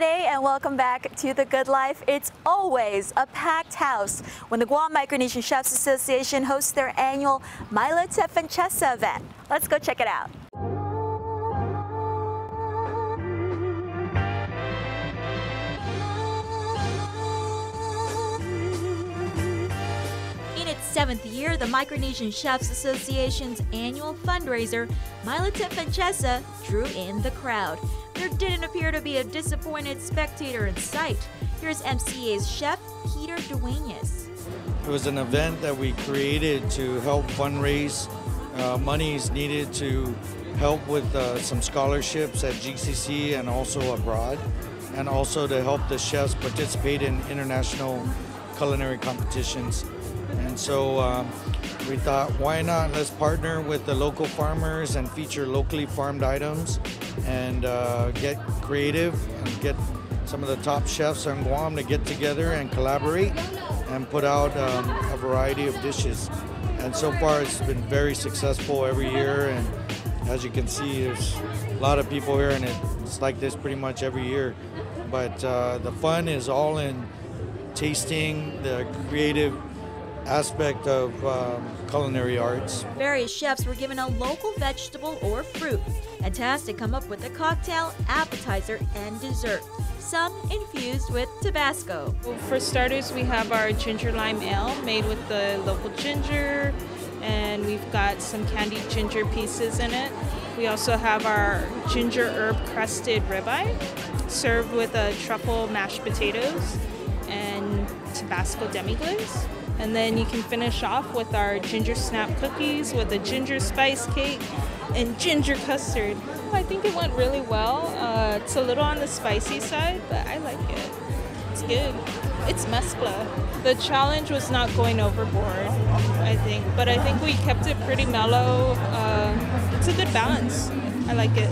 today and welcome back to The Good Life. It's always a packed house when the Guam Micronesian Chefs Association hosts their annual Milo Te Francesa event. Let's go check it out. In its 7th year, the Micronesian Chefs Association's annual fundraiser, Milo Te Francesa, drew in the crowd. There didn't appear to be a disappointed spectator in sight. Here's MCA's chef, Peter Duenas. It was an event that we created to help fundraise monies needed to help with some scholarships at GCC and also abroad, and also to help the chefs participate in international culinary competitions. And so we thought, why not? Let's partner with the local farmers and feature locally farmed items and get creative and get some of the top chefs on Guam to get together and collaborate and put out a variety of dishes. And so far it's been very successful every year, and as you can see, there's a lot of people here, and it's like this pretty much every year. But the fun is all in tasting the creative aspect of culinary arts. Various chefs were given a local vegetable or fruit and tasked to come up with a cocktail, appetizer, and dessert, some infused with Tabasco. For starters, we have our ginger lime ale made with the local ginger, and we've got some candied ginger pieces in it. We also have our ginger herb crusted ribeye served with truffle mashed potatoes and Tabasco demi-glaze. And then you can finish off with our ginger snap cookies with a ginger spice cake and ginger custard. I think it went really well. It's a little on the spicy side, but I like it. It's good. It's mezcla. The challenge was not going overboard, I think, but I think we kept it pretty mellow. It's a good balance. I like it.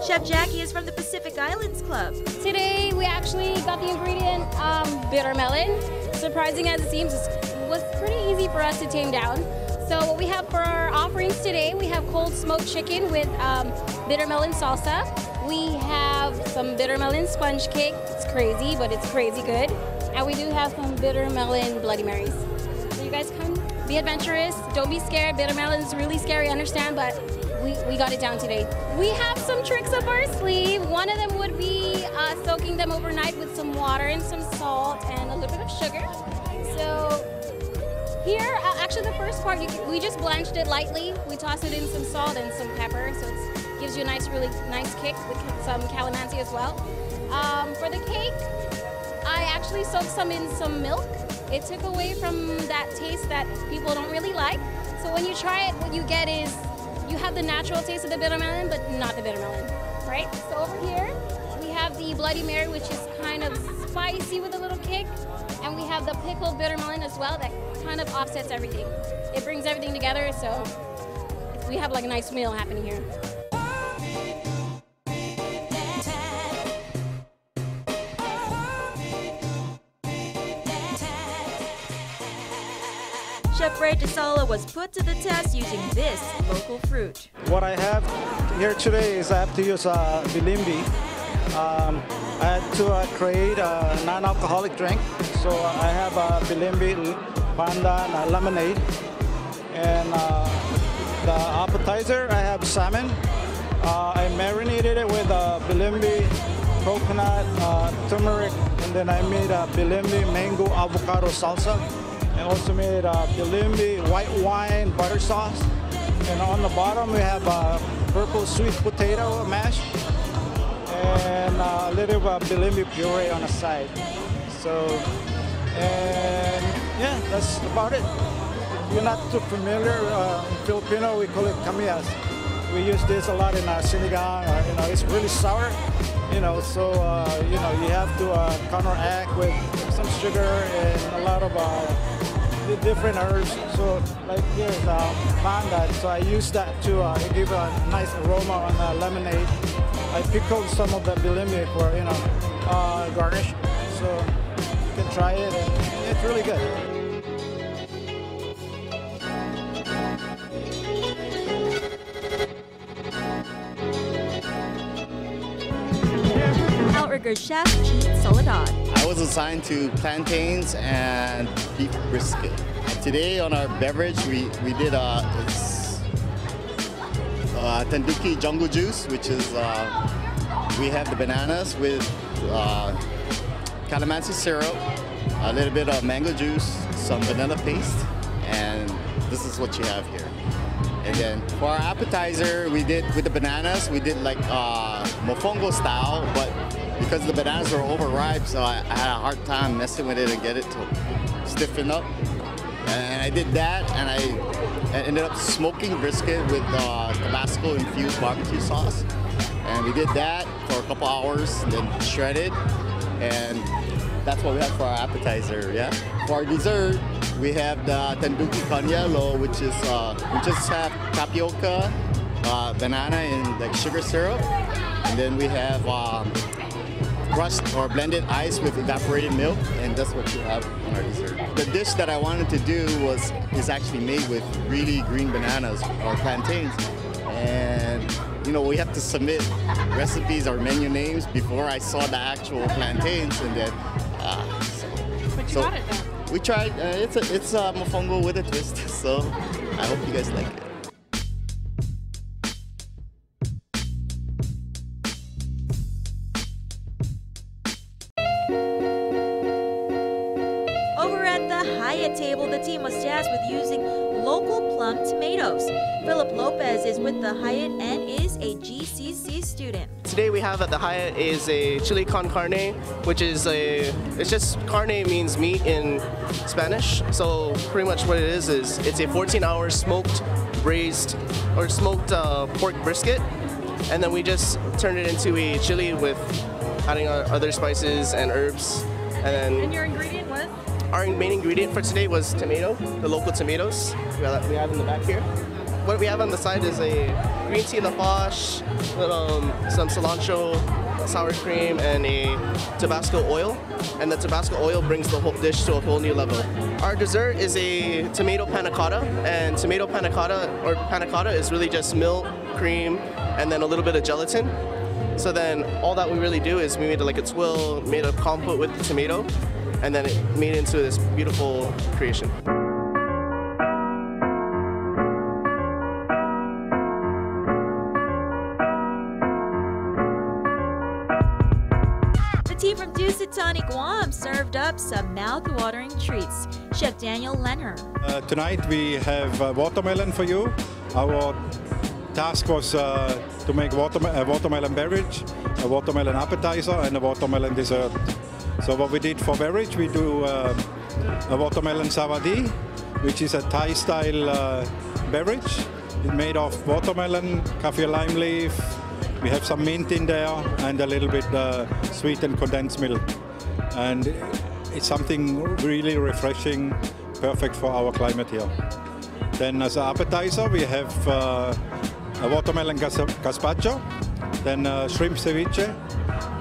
Chef Jackie is from the Pacific Islands Club. Today we actually got the ingredient bitter melon. Surprising as it seems, it was pretty easy for us to tame down. So what we have for our offerings today, we have cold smoked chicken with bitter melon salsa. We have some bitter melon sponge cake. It's crazy, but it's crazy good. And we do have some bitter melon Bloody Marys. So you guys come, be adventurous. Don't be scared. Bitter melon is really scary, I understand, but we got it down today. We have some tricks up our sleeve. One of them would be soaking them overnight with some water and some salt and a little bit of sugar. So here, actually the first part, we just blanched it lightly. We tossed it in some salt and some pepper, so it gives you a nice, really nice kick with some calamansi as well. For the cake, I actually soaked some in some milk. It took away from that taste that people don't really like. So when you try it, what you get is you have the natural taste of the bitter melon, but not the bitter melon, right? So over here, we have the Bloody Mary, which is kind of spicy with a little kick. And we have the pickled bitter melon as well that kind of offsets everything. It brings everything together, so we have like a nice meal happening here. Chef Ray DeSala was put to the test using this local fruit. What I have here today is I have to use bilimbi. I had to create a non-alcoholic drink. So I have bilimbi, pandan, lemonade. And the appetizer, I have salmon. I marinated it with bilimbi, coconut, turmeric, and then I made a bilimbi mango avocado salsa. I also made bilimbi white wine butter sauce. And on the bottom we have purple sweet potato mash and a little bilimbi puree on the side. So, and yeah, that's about it. If you're not too familiar, in Filipino we call it kamiyas. We use this a lot in sinigang. It's really sour, so you have to counteract with some sugar and a lot of different herbs. So like here's pandan, so I use that to give a nice aroma on the lemonade. I pickled some of the bilimbi for garnish, so you can try it, and it's really good. hamburger chef Gene Soledad. I was assigned to plantains and beef brisket. Today on our beverage, we did Tanduki jungle juice, which is we have the bananas with calamansi syrup, a little bit of mango juice, some vanilla paste, and this is what you have here. And then for our appetizer, we did with the bananas, we did like mofongo style, but because the bananas were overripe, so I had a hard time messing with it and get it to stiffen up. And I did that, and I ended up smoking brisket with Tabasco infused barbecue sauce. And we did that for a couple hours, and then shredded, and that's what we have for our appetizer, yeah? For our dessert, we have the Tanduki Kanyelo, which is, we just have tapioca, banana, and like sugar syrup. And then we have crushed or blended ice with evaporated milk, and that's what you have on our dessert. The dish that I wanted to do is actually made with really green bananas or plantains. And you know, we have to submit recipes or menu names before I saw the actual plantains, and then But you got it though. we tried. It's a mofongo with a twist, so I hope you guys like it. Over at the Hyatt table, the team was tasked with using local plum tomatoes. Philip Lopez is with the Hyatt and is a GCC student. Today we have at the Hyatt is a chili con carne, which is it's just carne means meat in Spanish. So pretty much what it is it's a 14-hour smoked, braised, or smoked pork brisket. And then we just turned it into a chili with adding other spices and herbs. And your ingredient was? Our main ingredient for today was tomato, the local tomatoes we have in the back here. What we have on the side is a green tea lafash, some cilantro, sour cream, and a Tabasco oil. And the Tabasco oil brings the whole dish to a whole new level. Our dessert is a tomato panna cotta, and tomato panna cotta is really just milk, cream, and then a little bit of gelatin. So then all that we really do is we made like a twill, made a compote with the tomato, and then it made it into this beautiful creation. The team from Dusitani, Guam served up some mouth-watering treats. Chef Daniel Lenher. Tonight we have watermelon for you. Our task was to make a watermelon beverage, a watermelon appetizer, and a watermelon dessert. So what we did for beverage, we do a watermelon savadi, which is a Thai-style beverage. It's made of watermelon, kaffir lime leaf. We have some mint in there and a little bit sweetened condensed milk. And it's something really refreshing, perfect for our climate here. Then as an appetizer, we have a watermelon gazpacho, then shrimp ceviche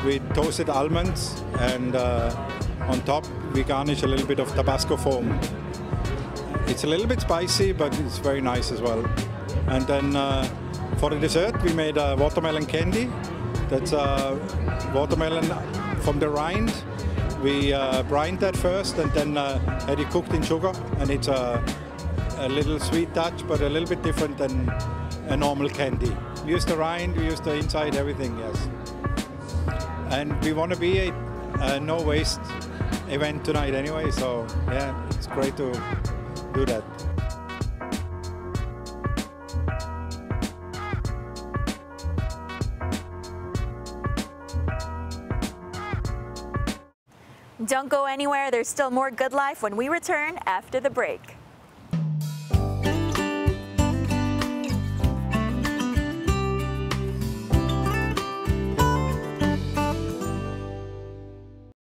with toasted almonds, and on top we garnish a little bit of Tabasco foam. It's a little bit spicy, but it's very nice as well. And then for the dessert, we made a watermelon candy. That's watermelon from the rind. We brined that first and then had it cooked in sugar, and it's a little sweet touch, but a little bit different than a normal candy. We use the rind, we use the inside, everything, yes. And we want to be a no-waste event tonight anyway, so yeah, it's great to do that. Don't go anywhere, there's still more Good Life when we return after the break.